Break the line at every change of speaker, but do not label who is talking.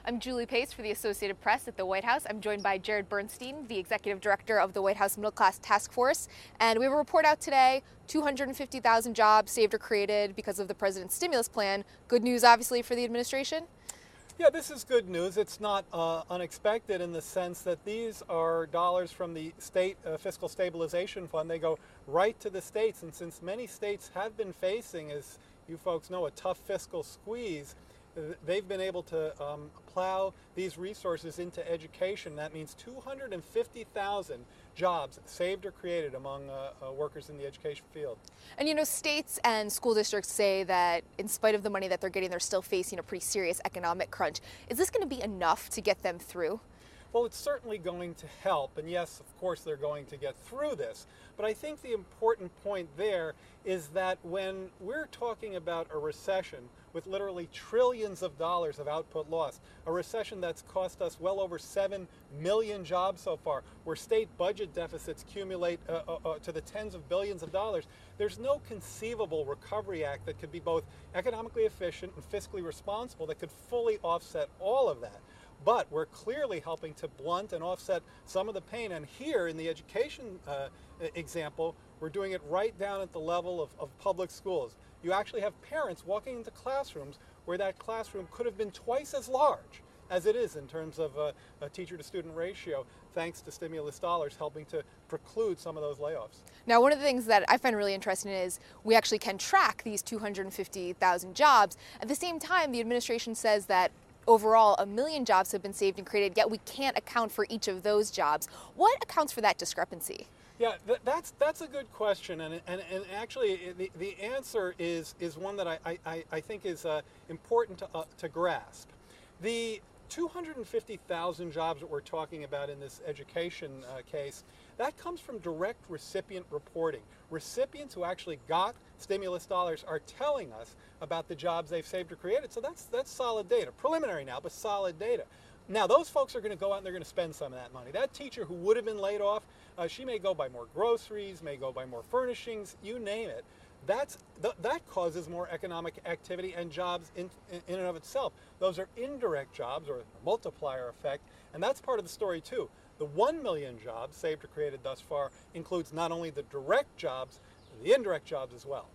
I'm Julie Pace for the Associated Press at the White House. I'm joined by Jared Bernstein, the Executive Director of the White House Middle Class Task Force. And we have a report out today, 250,000 jobs saved or created because of the president's stimulus plan. Good news, obviously, for the administration.
Yeah, this is good news. It's not unexpected in the sense that these are dollars from the state fiscal stabilization fund. They go right to the states. And since many states have been facing, as you folks know, a tough fiscal squeeze, they've been able to plow these resources into education. That means 250,000 jobs saved or created among workers in the education field.
And you know, states and school districts say that in spite of the money that they're getting, they're still facing a pretty serious economic crunch. Is this going to be enough to get them through?
Well, it's certainly going to help, and yes, of course, they're going to get through this. But I think the important point there is that when we're talking about a recession with literally trillions of dollars of output lost, a recession that's cost us well over 7 million jobs so far, where state budget deficits accumulate to the tens of billions of dollars, there's no conceivable Recovery Act that could be both economically efficient and fiscally responsible that could fully offset all of that. But we're clearly helping to blunt and offset some of the pain. And here in the education example, we're doing it right down at the level of public schools. You actually have parents walking into classrooms where that classroom could have been twice as large as it is in terms of a teacher-to-student ratio, thanks to stimulus dollars helping to preclude some of those layoffs.
Now, one of the things that I find really interesting is we actually can track these 250,000 jobs. At the same time, the administration says that overall, 1 million jobs have been saved and created, yet we can't account for each of those jobs. What accounts for that discrepancy?
Yeah, that's a good question, and actually the answer is one that I think is important to grasp. The 250,000 jobs that we're talking about in this education case, that comes from direct recipient reporting. Recipients who actually got stimulus dollars are telling us about the jobs they've saved or created. So that's solid data. Preliminary now, but solid data. Now, those folks are going to go out and they're going to spend some of that money. That teacher who would have been laid off, she may go buy more groceries, may go buy more furnishings, you name it. That causes more economic activity and jobs in and of itself. Those are indirect jobs, or multiplier effect, and that's part of the story too. The 1 million jobs saved or created thus far includes not only the direct jobs, the indirect jobs as well.